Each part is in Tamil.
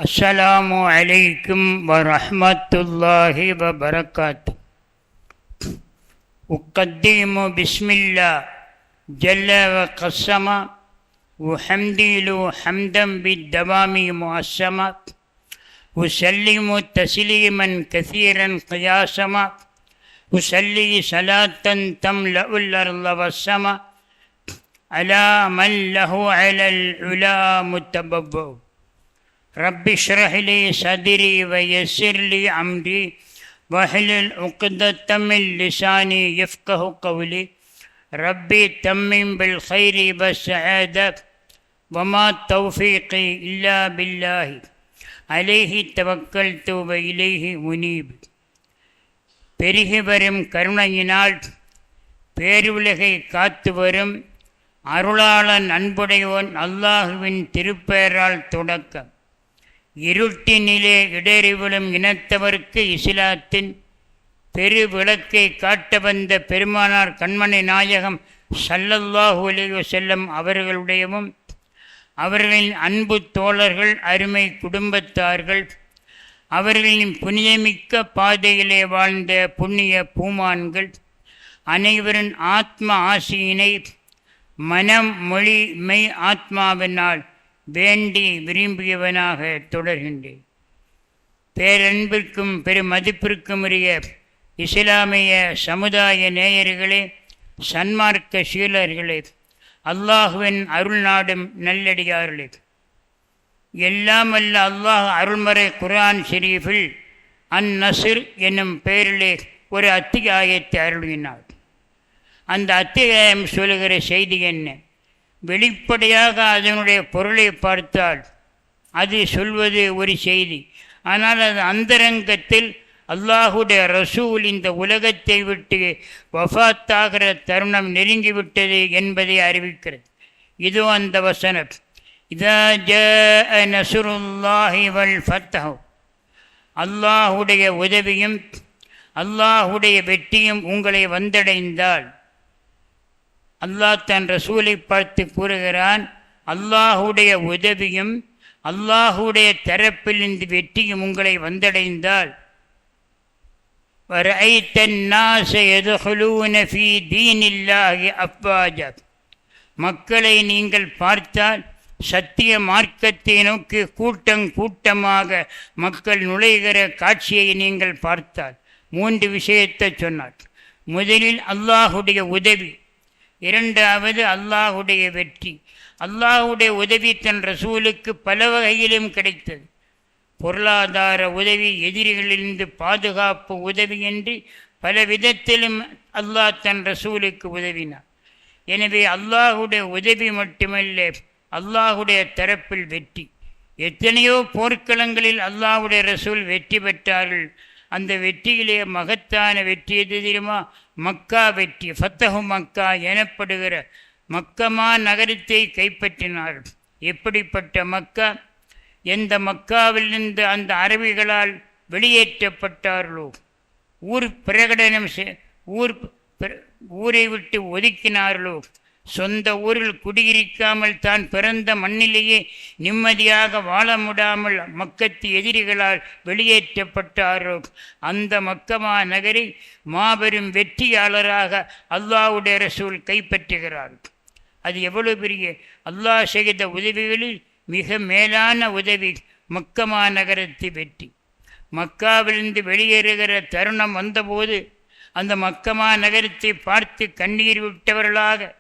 அஸ்ஸலாமு அலைக்கும் வரஹ்மத்துல்லாஹி வபரகாத்து. உக்கத்திமு பிஸ்மில்லா ஜல்ல வகஸ்ஸமா உஹம்திலு ஹம்தம் பித்தவாமி முஅஸ்ஸமா உசல்லிமு தஸ்லீமன் கஸீரன் கியாஸமா உசல்லி ஸலாத்தன் தம்லஉல் அர்த வஸ்ஸமா அலா மன் லஹு அலல் உலா முத்தபவ்வ. رب اشرح لي صدري ويسر لي أمري واحلل عقدة من لساني يفقه قولي. ربي تمم بالخير والسعادة وما توفيقي إلا بالله عليه توكلت وإليه منيب. பெருகி வரும் கருணையினால் பேருலகை காத்து வரும் அருளாளன் அன்புடையோன் அல்லாஹுவின் திருப்பெயரால் தொடக்கம். இருட்டினிலே இடறிவிழும் இனத்தவருக்கு இஸ்லாத்தின் பெரு விளக்கை காட்ட வந்த பெருமானார் கண்மணி நாயகம் ஸல்லல்லாஹு அலைஹி வஸல்லம் அவர்களுடையவும் அவர்களின் அன்பு தோழர்கள் அருமை குடும்பத்தார்கள் அவர்களின் புனிதமிக்க பாதையிலே வாழ்ந்த புண்ணிய பூமான்கள் அனைவரின் ஆத்ம ஆசையினை மனம் மொழி மெய் ஆத்மாவினால் வேண்டி விரும்பியவனாக தொடர்கின்றேன். பேரன்பிற்கும் பெருமதிப்பிற்கும் உரிய இஸ்லாமிய சமுதாய நேயர்களே, சன்மார்க்க சீலர்களே, அல்லாஹுவின் அருள் நாடும் நல்லடியார்களே, எல்லாம் அல்ல அல்லாஹ் அருள்மறை குர்ஆன் ஷெரீஃபில் அந்நஸ்ர் என்னும் பெயரிலே ஒரு அத்தியாயத்தை அருளினார். அந்த அத்தியாயம் சொல்லுகிற செய்தி என்ன? வெளிப்படையாக அதனுடைய பொருளை பார்த்தால் அது சொல்வது ஒரு செய்தி, ஆனால் அது அந்தரங்கத்தில் அல்லாஹுடைய ரசூல் இந்த உலகத்தை விட்டு வஃபாத்தாகிற தருணம் நெருங்கிவிட்டது என்பதை அறிவிக்கிறது. இதோ அந்த வசனம், இதா ஜாஅ நஸ்ருல்லாஹி வல் ஃபத்ஹு, அல்லாஹுடைய உதவியும் அல்லாஹுடைய வெற்றியும் உங்களை வந்தடைந்தால். அல்லாஹ் தன் ரசூலை பார்த்து கூறுகிறான், அல்லாஹுடைய உதவியும் அல்லாஹுடைய தரப்பில் இந்த வெற்றியும் உங்களை வந்தடைந்தால், வரைத்த النَّاسَ يَدْخُلُونَ فِي دِينِ اللَّهِ أَفْوَاجًا, மக்களை நீங்கள் பார்த்தால் சத்திய மார்க்கத்தை நோக்கி கூட்டம் கூட்டமாக மக்கள் நுழைகிற காட்சியை நீங்கள் பார்த்தால் 3 விஷயத்தை சொன்னார். முதலில் அல்லாஹுடைய உதவி, இரண்டாவது அல்லாஹுடைய வெற்றி. அல்லாஹுடைய உதவி தன் ரசூலுக்கு பல வகையிலும் கிடைத்தது. பொருளாதார உதவி, எதிரிகளிலிருந்து பாதுகாப்பு உதவி என்று பல விதத்திலும் அல்லாஹ் தன் ரசூலுக்கு உதவினார். எனவே அல்லாஹுடைய உதவி மட்டுமல்ல, அல்லாஹுடைய தரப்பில் வெற்றி. எத்தனையோ போர்க்களங்களில் அல்லாஹுடைய ரசூல் வெற்றி பெற்றார்கள். அந்த வெற்றியிலே மகத்தான வெற்றி எது தெரியுமா? மக்கா வெற்றி, ஃபத்தஹு மக்கா எனப்படுகிற மக்கமா நகரத்தை கைப்பற்றினார்கள். எப்படிப்பட்ட மக்கா? எந்த மக்காவிலிருந்து அந்த அரபிகளால் வெளியேற்றப்பட்டார்களோ, ஊரை விட்டு ஒதுக்கினார்களோ, சொந்த ஊரில் குடியிருக்காமல் தான் பிறந்த மண்ணிலேயே நிம்மதியாக வாழ முடியாமல் மக்கத்து எதிரிகளால் வெளியேற்றப்பட்டாரோ, அந்த மக்கமா நகரை மாபெரும் வெற்றியாளராக அல்லாஹ்வுடைய ரசூல் கைப்பற்றுகிறார். அது எவ்வளவு பெரிய அல்லாஹ் செய்த உதவிகளில் மிக மேலான உதவி மக்கமா நகரத்தை வெற்றி. மக்காவிலிருந்து வெளியேறுகிற தருணம் வந்தபோது அந்த மக்கமா நகரத்தை பார்த்து கண்ணீர் விட்டவர்களாக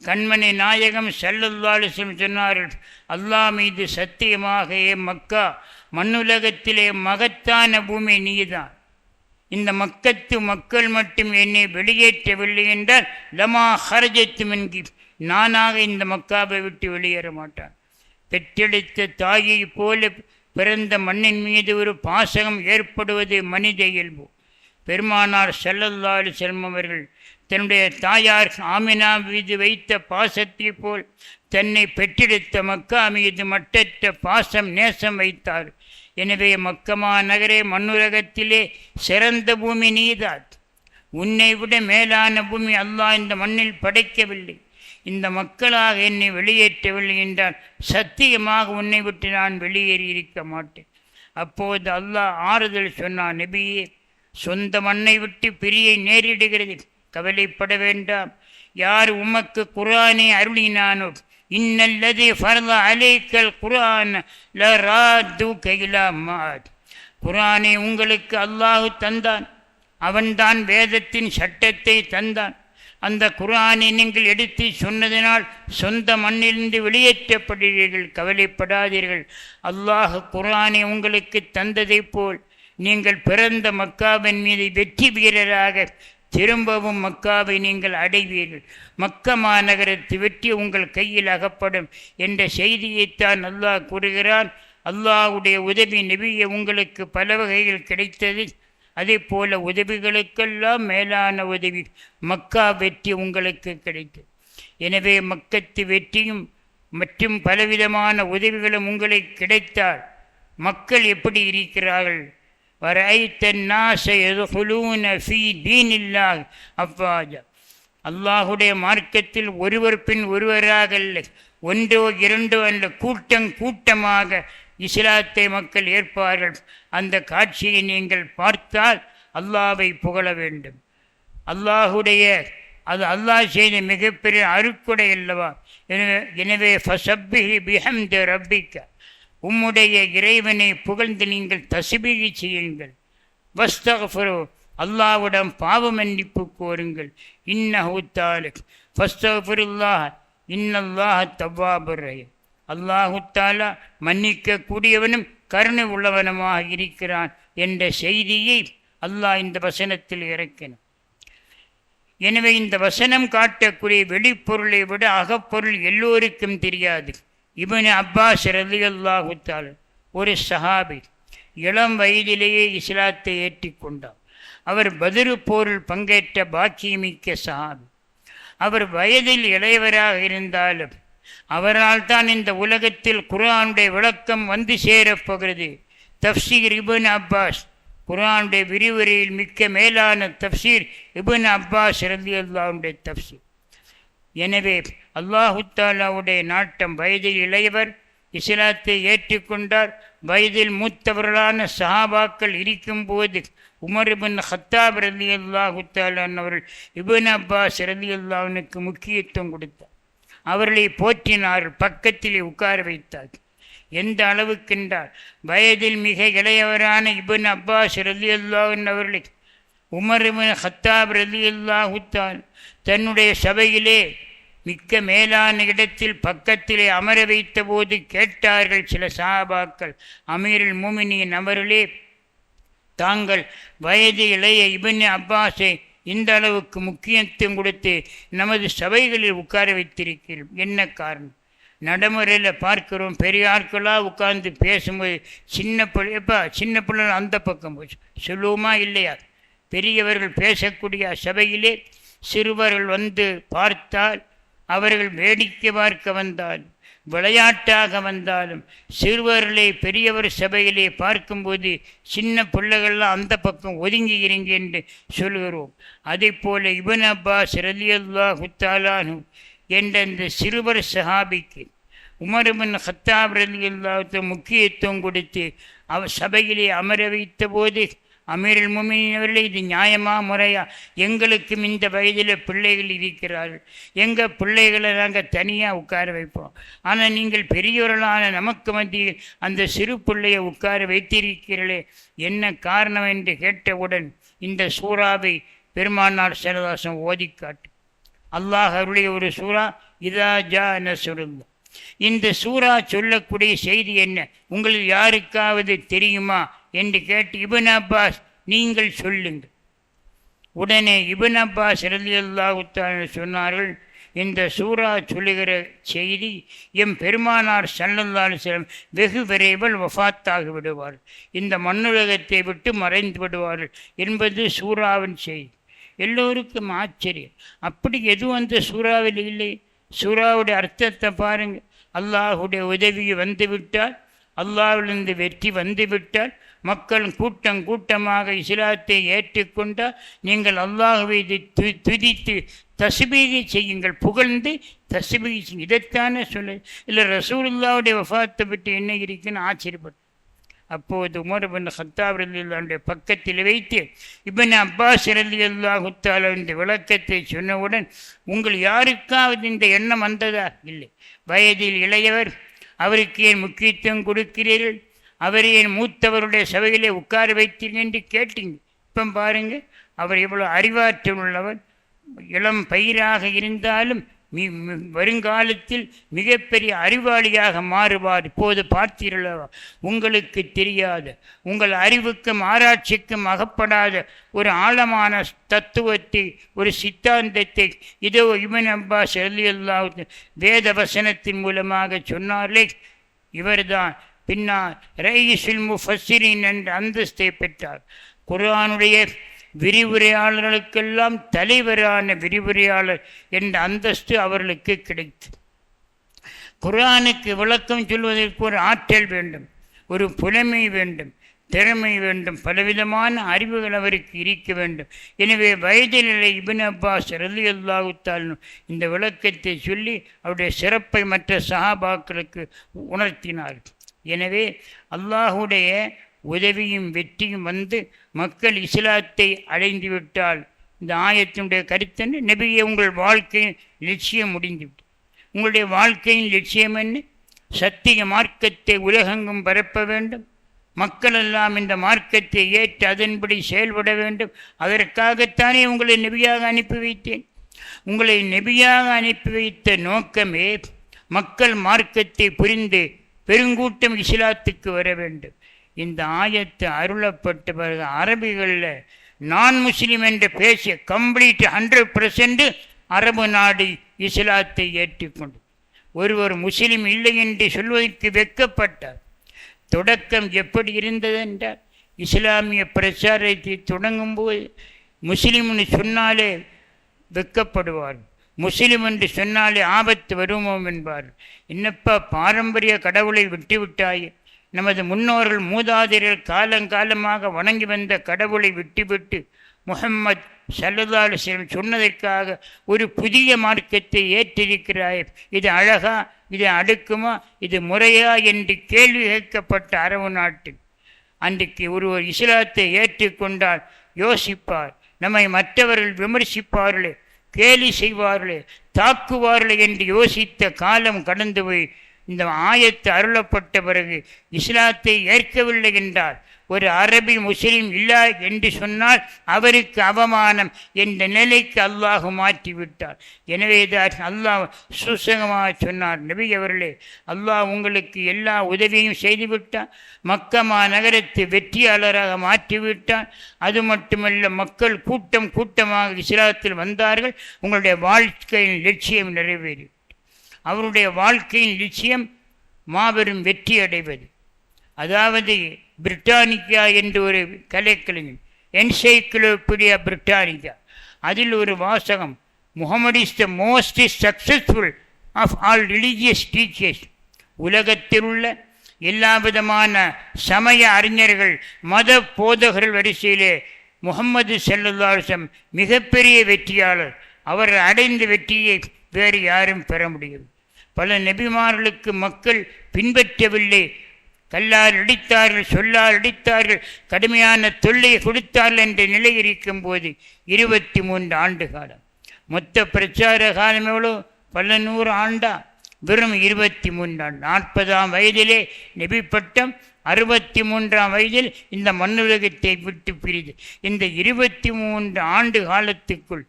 கண்மணி நாயகம் ஸல்லல்லாஹு அலைஹி வஸல்லம் சொன்னார்கள், அல்லாஹ் மீது சத்தியமாக, மக்கா, மண்ணுலகத்திலே மகத்தான பூமி நீதான். இந்த மக்கத்து மக்கள் மட்டும் என்னை வெளியேற்றவில்லை என்றால் லமா ஹரஜத்து மின்கி, நானாக இந்த மக்காவை விட்டு வெளியேற மாட்டான். பெற்றெடுத்த தாயை போல பிறந்த மண்ணின் மீது ஒரு பாசகம் ஏற்படுவது மனித இயல்பு. பெருமானார் ஸல்லல்லாஹு அலைஹி வஸல்லம் அவர்கள் தன்னுடைய தாயார் ஆமினா மீது வைத்த பாசத்தை போல் தன்னை பெற்றெடுத்த மக்கா மீது மட்டற்ற பாசம் நேசம் வைத்தார். எனவே மக்கமா நகரே, மண்ணுலகத்திலே சிறந்த பூமி நீதான். உன்னை விட மேலான பூமி அல்லாஹ் இந்த மண்ணில் படைக்கவில்லை. இந்த மக்களாக என்னை வெளியேற்றவில்லை என்றால் சத்தியமாக உன்னை விட்டு நான் வெளியேறி இருக்க மாட்டேன். அப்போது அல்லாஹ் ஆறுதல் சொன்னான், நபியே, சொந்த மண்ணை விட்டு பிரியை நேரிடுகிறது, கவலைப்பட வேண்டாம். யார் உமக்கு குர்ஆனை அருளினானோ, இன்னல்லதி ஃபர்த அலைக்கல் குர்ஆன் லராதுக இலா மாத், குர்ஆனை உங்களுக்கு அல்லாஹ் தந்தான், அவன்தான் வேதத்தின் சட்டத்தை தந்தான். அந்த குர்ஆனை நீங்கள் எடுத்து சொன்னதினால் சொந்த மண்ணிலிருந்து வெளியேற்றப்படுகிறீர்கள், கவலைப்படாதீர்கள். அல்லாஹ் குர்ஆனை உங்களுக்கு தந்ததை போல் நீங்கள் பிறந்த மக்காவின் மீது வெற்றி வீரராக திரும்பவும் மக்காவை நீங்கள் அடைவீர்கள். மக்கா மாநகரத்து வெற்றி உங்கள் கையில் அகப்படும் என்ற செய்தியைத்தான் அல்லாஹ் கூறுகிறான். அல்லாஹ்வுடைய உதவி நபியே உங்களுக்கு பல வகையில் கிடைத்தது. அதே போல உதவிகளுக்கெல்லாம் மேலான உதவி மக்கா வெற்றி உங்களுக்கு கிடைத்தது. எனவே மக்கத்து வெற்றியும் மற்றும் பலவிதமான உதவிகளும் உங்களுக்கு கிடைத்தால் மக்கள் எப்படி இருக்கிறார்கள்? அல்லாஹுடைய மார்க்கத்தில் ஒருவர் பின் ஒருவராக அல்ல, ஒன்றோ இரண்டோ அல்ல, கூட்டம் கூட்டமாக இஸ்லாத்தை மக்கள் ஏற்பார்கள். அந்த காட்சியை நீங்கள் பார்த்தால் அல்லாஹ்வை புகழ வேண்டும். அது அல்லாஹ் செய்த மிகப்பெரிய அருட்கொடை அல்லவா. எனவே ஃபஸப்பிஹ் பிஹம்தி ரப்பிக்க, உம்முடைய இறைவனை புகழ்ந்து நீங்கள் தஸ்பீஹ் செய்யுங்கள். வஸ்தக்ஃபிரு, அல்லாஹ்விடம் பாவ மன்னிப்பு கோருங்கள். இன்னஹு தஆலா ஃபஸ்தக்ஃபிருல்லாஹ் இன்னல்லாஹ தவ்வாபுர் ரஹீம், அல்லாஹு தஆலா மன்னிக்க கூடியவனும் கருணை உள்ளவனுமாக இருக்கிறான் என்ற செய்தியை அல்லாஹ் இந்த வசனத்தில் இறக்கினான். எனவே இந்த வசனம் காட்டக்கூடிய வெளிப்பொருளை விட அகப்பொருள் எல்லோருக்கும் தெரியாது. இப்னு அப்பாஸ் ரலியல்லாஹு தஆலா ஒரு சஹாபி, இளம் வயதிலேயே இஸ்லாத்தை ஏற்றிக்கொண்டார். அவர் பத்ர் போரில் பங்கேற்ற பாக்கியமிக்க சஹாபி. அவர் வயதில் இளையவராக இருந்தாலும் அவரால் தான் இந்த உலகத்தில் குர்ஆனுடைய விளக்கம் வந்து சேரப்போகிறது. தஃப்சீர் இப்னு அப்பாஸ், குர்ஆனுடைய விரிவுரையில் மிக்க மேலான தஃப்சீர் இப்னு அப்பாஸ் ரலியல்லாஹுடைய தஃப்சீர். எனவே அல்லாஹு தஆலாவுடைய நாட்டம், வயதில் இளையவர் இஸ்லாத்தை ஏற்றுக்கொண்டார். வயதில் மூத்தவர்களான சஹாபாக்கள் இருக்கும்போது உமர் இப்னு கத்தாப் ரலியல்லாஹு தஆலா அவர்கள் இப்னு அப்பாஸ் ரலியல்லாஹுவுக்கு முக்கியத்துவம் கொடுத்தார். அவர்களை போற்றினார்கள், பக்கத்திலே உட்கார வைத்தார். எந்த அளவுக்கென்றால் வயதில் மிக இளையவரான இப்னு அப்பாஸ் ரலியல்லாஹு அவர்களை உமர் இப்னு கத்தாப் ரலியல்லாஹு தஆலா தன்னுடைய சபையிலே மிக்க மேலான இடத்தில் பக்கத்திலே அமர வைத்த போது கேட்டார்கள் சில சஹாபாக்கள், அமீருல் முஃமினீன் அவர்களே, தாங்கள் வயது இளைய இப்னு அப்பாஸை இந்த அளவுக்கு முக்கியத்துவம் கொடுத்து நமது சபைகளில் உட்கார வைத்திருக்கிறோம், என்ன காரணம்? நடைமுறையில் பார்க்கிறோம், பெரிய ஆட்களாக உட்கார்ந்து பேசும்போது சின்ன பிள்ளை அந்த பக்கம் போச்சு சொல்லுவோமா இல்லையா? பெரியவர்கள் பேசக்கூடிய சபையிலே சிறுவர்கள் வந்து பார்த்தால், அவர்கள் வேடிக்கை பார்க்க வந்தாலும் விளையாட்டாக வந்தாலும் சிறுவர்களை பெரியவர் சபையிலே பார்க்கும்போது சின்ன பிள்ளைகள்லாம் அந்த பக்கம் ஒதுங்குகிறீங்க என்று சொல்கிறோம். அதே போல இப்னு அப்பாஸ் ரலியல்லாஹு தஆலா என்ற இந்த சிறுவர் சஹாபிக்கு உமர் இப்னு கத்தாப் ரலியல்லாஹு முக்கியத்துவம் கொடுத்து சபையிலே அமர வைத்த போது அமீருல் முஃமினீன் அவர்களே, இது நியாயமா முறையா? எங்களுக்கும் இந்த வயதில் பிள்ளைகள் இருக்கிறார்கள், எங்கள் பிள்ளைகளை நாங்கள் தனியாக உட்கார வைப்போம், ஆனால் நீங்கள் பெரியவர்களான நமக்கு மத்தியில் அந்த சிறு பிள்ளையை உட்கார வைத்திருக்கிறீர்களே, என்ன காரணம் என்று கேட்டவுடன் இந்த சூறாவை பெருமானார் ஸல்லல்லாஹு அலைஹி வஸல்லம் ஓதி காட்டு. அல்லாஹ் அருளிய ஒரு சூறா, இதா ஜா நஸ்ருல்லாஹ். இந்த சூறா சொல்லக்கூடிய செய்தி என்ன, உங்களில் யாருக்காவது தெரியுமா என்று கேட்டு இப்னு அப்பாஸ் நீங்கள் சொல்லுங்கள். உடனே இப்னு அப்பாஸ் ரலியல்லாஹு தஆலா சொன்னார்கள், இந்த சூறா சொல்லுகிற செய்தி, எம் பெருமானார் ஸல்லல்லாஹு அலைஹி வஸல்லம் வெகு விரைவில் வஃபாத்தாகி விடுவார்கள், இந்த மண்ணுலகத்தை விட்டு மறைந்து விடுவார்கள் என்பது சூறாவின் செய்தி. எல்லோருக்கும் ஆச்சரியம், அப்படி எதுவும் அந்த சூறாவில் இல்லை. சூறாவுடைய அர்த்தத்தை பாருங்கள். அல்லாஹுடைய உதவி வந்துவிட்டால், அல்லாஹ்விலிருந்து வெற்றி வந்துவிட்டால், மக்கள் கூட்டமாக இஸ்லாத்தை ஏற்றுக்கொண்டால், நீங்கள் அல்லாஹ்வை துதித்து தஸ்பீகை செய்யுங்கள், புகழ்ந்து தஸ்பீகை செய்யுங்கள். இதைத்தானே சொல்லு. இல்லை ரசூலுல்லாவுடைய வஃபாத்தை பற்றி என்ன இருக்குன்னு ஆச்சரியப்பட்டு. அப்போது உமர் பின் கத்தாப் ரலியல்லாஹுடைய பக்கத்தில் வைத்து இப்னு அப்பாஸ் ரலியல்லாஹு தஆலா இந்த விளக்கத்தை சொன்னவுடன், உங்கள் யாருக்காவது இந்த எண்ணம் வந்ததா? இல்லை. வயதில் இளையவர், அவருக்கு ஏன் முக்கியத்துவம் கொடுக்கிறீர்கள்? அவரை ஏன் மூத்தவருடைய சபையிலே உட்கார வைத்தீர்கள் என்று கேட்டீங்க. இப்போ பாருங்க, அவர் எவ்வளோ அறிவாற்றல் உள்ளவர். இளம் பயிராக இருந்தாலும் வருங்காலத்தில் மிகப்பெரிய அறிவாளியாக மாறுவார். இப்போது பார்த்தீர்களா, உங்களுக்கு தெரியாத, உங்கள் அறிவுக்கும் ஆராய்ச்சிக்கும் அகப்படாத ஒரு ஆழமான தத்துவத்தை, ஒரு சித்தாந்தத்தை இதோ இப்னு அப்பாஸ் ரலியல்லாஹு வேத வசனத்தின் மூலமாக சொன்னார்களே, இவர்தான் பின்னால் ரயீசுல் முஃபஸ்ஸிரீன் என்ற அந்தஸ்தை பெற்றார். குர்ஆனுடைய விரிவுரையாளர்களுக்கெல்லாம் தலைவரான விரிவுரையாளர் என்ற அந்தஸ்து அவர்களுக்கு கிடைத்தது. குர்ஆனுக்கு விளக்கம் சொல்வதற்கு ஒரு ஆற்றல் வேண்டும், ஒரு புலமை வேண்டும், திறமை வேண்டும், பலவிதமான அறிவுகள் அவருக்கு இருக்க வேண்டும். எனவே வயதிலே இப்னு அப்பாஸ் ரலியல்லாஹு தஆலா இந்த விளக்கத்தை சொல்லி அவருடைய சிறப்பை மற்ற சஹாபாக்களுக்கு உணர்த்தினார். எனவே அல்லாஹுடைய உதவியும் வெற்றியும் வந்து மக்கள் இஸ்லாத்தை அடைந்து விட்டால், இந்த ஆயத்தினுடைய கருத்தென்று, நபியே உங்கள் வாழ்க்கையின் லட்சியம் முடிந்துவிட்டு. உங்களுடைய வாழ்க்கையின் லட்சியம் என்ன? சத்திய மார்க்கத்தை உலகெங்கும் பரப்ப வேண்டும். மக்கள் எல்லாம் இந்த மார்க்கத்தை ஏற்று அதன்படி செயல்பட வேண்டும். அதற்காகத்தானே உங்களை நபியாக அனுப்பி வைத்தேன். உங்களை நபியாக அனுப்பி வைத்த நோக்கமே மக்கள் மார்க்கத்தை புரிந்து பெருங்கூட்டம் இஸ்லாத்துக்கு வர வேண்டும். இந்த ஆயத்து அருளப்பட்ட பிறகு அரபிகளில் நான் முஸ்லீம் என்று பேசிய கம்ப்ளீட் 100% அரபு நாடு இஸ்லாத்தை ஏற்றுக்கொண்டு ஒருவர் முஸ்லீம் இல்லை என்று சொல்வதற்கு வெட்கப்பட்டார். தொடக்கம் எப்படி இருந்தது என்றால், இஸ்லாமிய பிரச்சாரத்தை தொடங்கும்போது முஸ்லீம்னு சொன்னாலே வெட்கப்படுவார், முஸ்லீம் என்று சொன்னாலே ஆபத்து வருவோம் என்பார். என்னப்பா பாரம்பரிய கடவுளை விட்டுவிட்டாயே, நமது முன்னோர்கள் மூதாதையர்கள் காலங்காலமாக வணங்கி வந்த கடவுளை விட்டுவிட்டு முஹம்மத் ஸல்லல்லாஹு அலைஹி வஸல்லம் சொன்னதற்காக ஒரு புதிய மார்க்கத்தை ஏற்றிருக்கிறாய், இது அழகா, இது அடுக்குமா, இது முறையா என்று கேள்வி கேட்கப்பட்ட அரபு நாட்டில் அன்றைக்கு ஒருவர் இஸ்லாத்தை ஏற்றுக்கொண்டால் யோசிப்பார், நம்மை மற்றவர்கள் விமர்சிப்பார்களே, கேலி செய்வார்களே, தாக்குவார்களே என்று யோசித்த காலம் கடந்து போய் இந்த ஆயத்து அருளப்பட்ட பிறகு இஸ்லாத்தை ஏற்கவில்லை என்றால், ஒரு அரபி முஸ்லீம் இல்லை என்று சொன்னால் அவருக்கு அவமானம் என்ற நிலைக்கு அல்லாஹ் மாற்றிவிட்டார். எனவே தான் அல்லாஹ் சுசகமாக சொன்னார், நபி அவர்களே, அல்லாஹ் உங்களுக்கு எல்லா உதவியும் செய்துவிட்டான், மக்கமா நகரத்தை வெற்றியாளராக மாற்றிவிட்டான். அது மட்டுமல்ல, மக்கள் கூட்டம் கூட்டமாக இஸ்லாத்தில் வந்தார்கள். உங்களுடைய வாழ்க்கையின் லட்சியம் நிறைவேறி, அவருடைய வாழ்க்கையின் லட்சியம் மாபெரும் வெற்றி அடைவது. அதாவது பிரிட்டானிக்கா என்று ஒரு கலைக்கலைஞன், என்சைக்ளோபீடியா பிரிட்டானிக்கா, அதில் ஒரு வாசகம், Muhammad is the most successful of all religious teachers. உலகத்தில் உள்ள எல்லா விதமான சமய அறிஞர்கள், மத போதகர்கள் வரிசையிலே முஹம்மது ஸல்லல்லாஹு அலைஹி வஸல்லம் மிகப்பெரிய வெற்றியாளர். அவர் அடைந்த வெற்றியை வேறு யாரும் பெற முடியும். பல நபிமார்களுக்கு மக்கள் பின்பற்றவில்லை, கல்லால் அடித்தார்கள், சொல்லால் அடித்தார்கள், கடுமையான தொல்லையை கொடுத்தார்கள் என்ற நிலை இருக்கும் போது 23 ஆண்டு காலம், மொத்த பிரச்சார காலம் எவ்வளோ? பல 100 ஆண்டா? வெறும் 23 ஆண்டு. 40ஆம் வயதிலே நபி பட்டம், 63ஆம் வயதில் இந்த மண்ணுலகத்தை விட்டு பிரிது. இந்த 23 ஆண்டு காலத்துக்குள்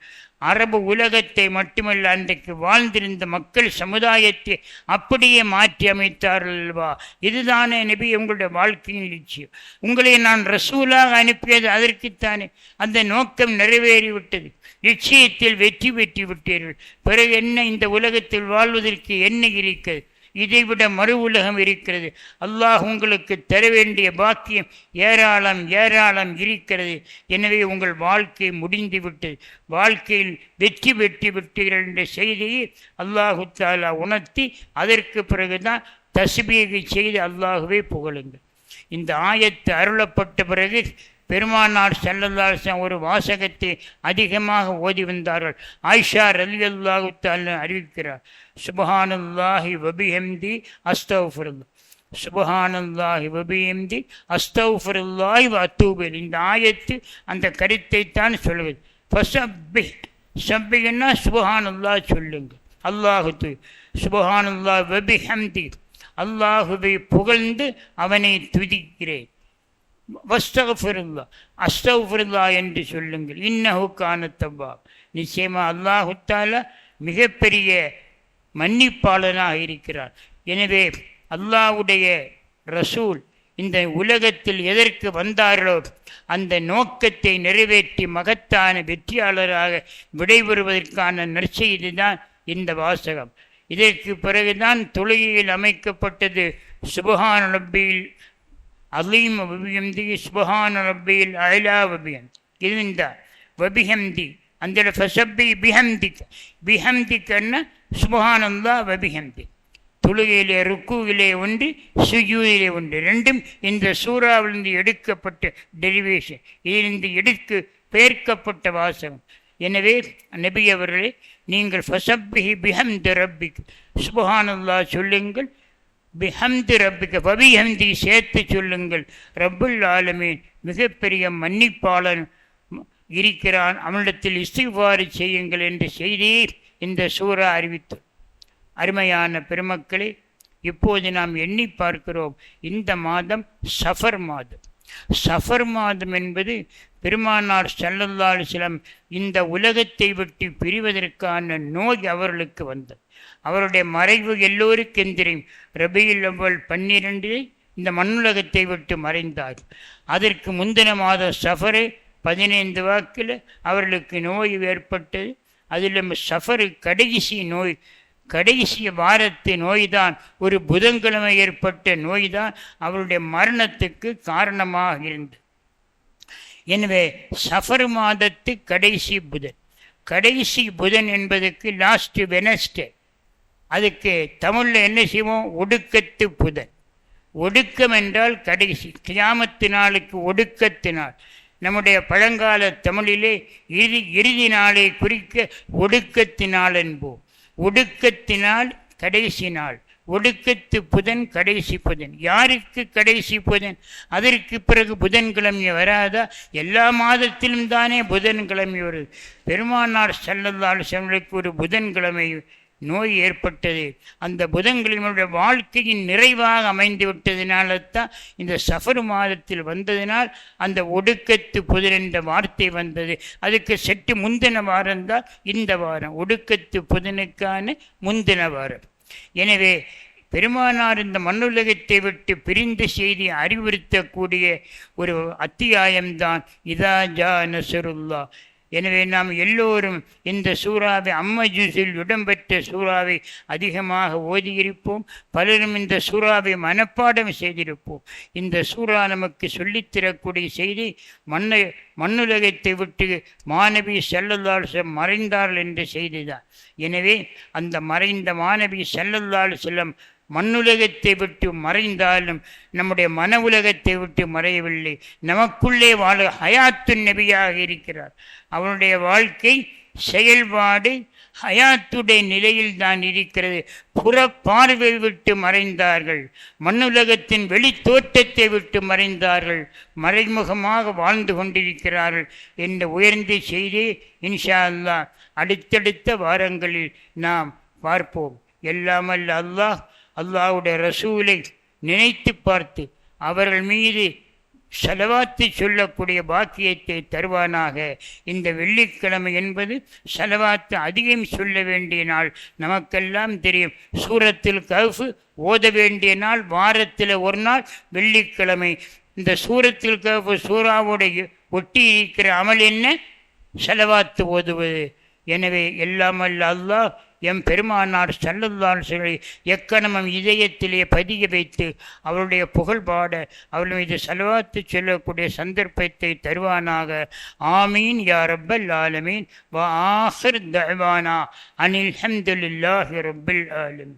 அரபு உலகத்தை மட்டுமல்ல, அன்றைக்கு வாழ்ந்திருந்த மக்கள் சமுதாயத்தை அப்படியே மாற்றி அமைத்தார்கள் அல்லவா? இதுதானே நபி உங்களுடைய வாழ்க்கையின் லட்சியம். உங்களை நான் ரசூலாக அனுப்பியது அதற்குத்தானே. அந்த நோக்கம் நிறைவேறிவிட்டது. லட்சியத்தில் வெற்றி பெற்று விட்டீர்கள். பிறகு என்ன? இந்த உலகத்தில் வாழ்வதற்கு என்ன இருக்கிறது? இதைவிட மறு உலகம் இருக்கிறது. அல்லாஹ் உங்களுக்கு தர வேண்டிய பாக்கியம் ஏராளம் ஏராளம் இருக்கிறது. எனவே உங்கள் வாழ்க்கை முடிந்து விட்டது, வாழ்க்கையில் வெற்றி பெற்று விட்டீர்கள் என்ற செய்தியை அல்லாஹு தஆலா உணர்த்தி, அதற்கு பிறகுதான் தஸ்பீகை செய்து அல்லாஹுவே புகழுங்கள். இந்த ஆயத்து அருளப்பட்ட பிறகு பெருமானார் ஸல்லல்லாஹு அலைஹி வஸல்லம் ஒரு வாசகத்தை அதிகமாக ஓதி வந்தார்கள். ஆயிஷா ரலியல்லாஹு தஆலா அறிவிக்கிறார், சுப்ஹானல்லாஹி வபிஹம்தி அஸ்தக்ஃபிருல்லாஹ், சுப்ஹானல்லாஹி வபிஹம்தி அஸ்தக்ஃபிருல்லாஹி வ அத்தூபு இலைஹ். இந்த ஆயத்து அந்த கருத்தை தான் சொல்லுவது. ஃபஸப்பிஹ், சப்பிஹ்னா சுப்ஹானல்லாஹ் சொல்லுங்கள், அல்லாஹு சுப்ஹானல்லாஹ் வபிஹம்தி, அல்லாஹுவை புகழ்ந்து அவனை துதிக்கிறேன். வஸ்தக்ஃபிருல்லா, அஸ்தக்ஃபிருல்லா என்று சொல்லுங்கள். இன்னஹு கான தவ்வாப், நிச்சயமாக அல்லாஹு தஆலா மிகப்பெரிய மன்னிப்பாளனாக இருக்கிறார். எனவே அல்லாஹ்வுடைய ரசூல் இந்த உலகத்தில் எதற்கு வந்தார்களோ அந்த நோக்கத்தை நிறைவேற்றி மகத்தான வெற்றியாளராக விடைபெறுவதற்கான நற்செய்தி தான் இந்த வாசகம். இதற்கு பிறகுதான் தொழுகையில் அமைக்கப்பட்டது சுப்ஹான ரப்பில் அலீம் வபிஹம்தி, சுப்ஹான ரப்பில் அலா வபிஹம்தி. இருந்தார் வபிஹம்தி அந்த ஃபஸப்பி பிஹம்திக, பிஹம்திகன்னா சுப்ஹானல்லாஹ் வபிஹம்தி. தொழுகையிலே ருக்குவிலே ஒன்று, சுஜூதிலே ஒன்று, ரெண்டும் இந்த சூறாவிலிருந்து எடுக்கப்பட்ட டெரிவேஷன், இதிலிருந்து எடுத்து பெயர்க்கப்பட்ட வாசகம். எனவே நபி அவர்களே, நீங்கள் ஃபஸப்பிஹி பிஹம்தி ரப்பிக், சுப்ஹானல்லாஹ் சொல்லுங்கள், பிஹம்தி ரப்பிக்க வபிஹம்தி சேர்த்து சொல்லுங்கள். ரப்புல் ஆலமீன் மிகப்பெரிய மன்னிப்பாளன் இருக்கிறான், அவனிடத்தில் இஸ்திக்ஃபார் செய்யுங்கள் என்று செய்தியை இந்த சூரா அறிவித்து. அருமையான பெருமக்களே, இப்போது நாம் எண்ணி பார்க்கிறோம், இந்த மாதம் சஃபர் மாதம். சஃபர் மாதம் என்பது பெருமானார் ஸல்லல்லாஹு அலைஹி வஸல்லம் இந்த உலகத்தை விட்டு பிரிவதற்கான நோய் அவர்களுக்கு வந்தது. அவருடைய மறைவு எல்லோருக்கும் தெரியும். ரபியுல் அவ்வல் 12 இந்த மண்ணுலகத்தை விட்டு மறைந்தார். அதற்கு முந்தின மாதம் சஃபரு 15 வாக்கில் அவர்களுக்கு நோய் ஏற்பட்டது. அதில் சஃபரு கடைசி நோய், கடைசி வாரத்து நோய்தான், ஒரு புதன்கிழமை ஏற்பட்ட நோய்தான் அவருடைய மரணத்துக்கு காரணமாக இருந்தது. எனவே சஃபர் மாதத்து கடைசி புதன், கடைசி புதன் என்பதற்கு லாஸ்ட் வெனஸ்டே, அதுக்கு தமிழில் என்ன செய்வோம், ஒடுக்கத்து புதன். ஒடுக்கம் என்றால் கடைசி, கியாமத்து நாளுக்கு ஒடுக்கத்து நாள். நம்முடைய பழங்கால தமிழிலே இறுதி நாளை குறிக்க ஒடுக்கத்தினால் என்போம். ஒடுக்கத்தினால் கடைசி நாள், ஒடுக்கத்து புதன் கடைசி புதன். யாருக்கு கடைசி புதன்? அதற்கு பிறகு புதன்கிழமை வராதா? எல்லா மாதத்திலும் தானே புதன்கிழமை வருது. பெருமானார் ஸல்லல்லாஹு அலைஹி வஸல்லம் ஒரு புதன்கிழமை நோய் ஏற்பட்டது. அந்த புதன்கிழமையுடைய வாழ்க்கையின் நிறைவாக அமைந்து விட்டதினால்தான் இந்த சஃபர் மாதத்தில் வந்ததினால் அந்த ஒடுக்கத்து புதன் என்ற வார்த்தை வந்தது. அதுக்கு சற்று முந்தின வாரம்தான் இந்த வாரம், ஒடுக்கத்து புதனுக்கான முந்தின வாரம். எனவே பெருமானார் இந்த மண்ணுலகத்தை விட்டு பிரிந்த செய்தி அறிவுறுத்தக்கூடிய ஒரு அத்தியாயம்தான் இதா ஜா நஸ்ருல்லா. எனவே நாம் எல்லோரும் இந்த சூறாவை அம்மஜூஸில் இடம்பெற்ற சூறாவை அதிகமாக ஓதியிருப்போம். பலரும் இந்த சூறாவை மனப்பாடம் செய்திருப்போம். இந்த சூறா நமக்கு சொல்லித்தரக்கூடிய செய்தி, மண்ணுலகத்தை விட்டு மாணவி ஸல்லல்லாஹு அலைஹி வஸல்லம் மறைந்தார்கள் என்ற செய்திதான். எனவே அந்த மறைந்த மாணவி ஸல்லல்லாஹு அலைஹி வஸல்லம் மண்ணுலகத்தை விட்டு மறைந்தாலும் நம்முடைய மன உலகத்தை விட்டு மறையவில்லை. நமக்குள்ளே வாழ ஹயாத்து நபியாக இருக்கிறார். அவனுடைய வாழ்க்கை செயல்பாடு ஹயாத்துடைய நிலையில் தான் இருக்கிறது. புற பார்வை விட்டு மறைந்தார்கள், மண்ணுலகத்தின் வெளி தோற்றத்தை விட்டு மறைந்தார்கள், மறைமுகமாக வாழ்ந்து கொண்டிருக்கிறார்கள் என்ற உயர்ந்த செய்தி இன்ஷா அல்லாஹ் அடுத்தடுத்த வாரங்களில் நாம் பார்ப்போம். எல்லாமல்ல அல்லாஹ் அல்லாஹ்வுடைய ரசூலை நினைத்து பார்த்து அவர்கள் மீது ஸலவாத்து சொல்லக்கூடிய பாக்கியத்தை தருவானாக. இந்த வெள்ளிக்கிழமை என்பது ஸலவாத்து அதிகம் சொல்ல வேண்டிய நாள். நமக்கெல்லாம் தெரியும், சூரத்துல் கஹ்ஃப் ஓத வேண்டிய நாள் வாரத்தில் ஒரு நாள் வெள்ளிக்கிழமை. இந்த சூரத்துல் கஹ்ஃப் சூறாவுடைய ஒட்டி இருக்கிற அமல் என்ன? ஸலவாத்து ஓதுவது. எனவே எல்லாமல்ல அல்லாஹ் எம் பெருமானார் ஸல்லல்லாஹு அலைஹி வஸல்லம் எக்கணமும் இதயத்திலே பதிய வைத்து அவருடைய புகழ் பாட அவர்கள் மீது ஸலவாத்து சொல்லக்கூடிய சந்தர்ப்பத்தை தருவானாக. ஆமீன் யா ரப்பல் ஆலமீன். வ ஆஹிர் தஅவானா அனில் ஹம்துலில்லாஹி ரப்பில் ஆலமீன்.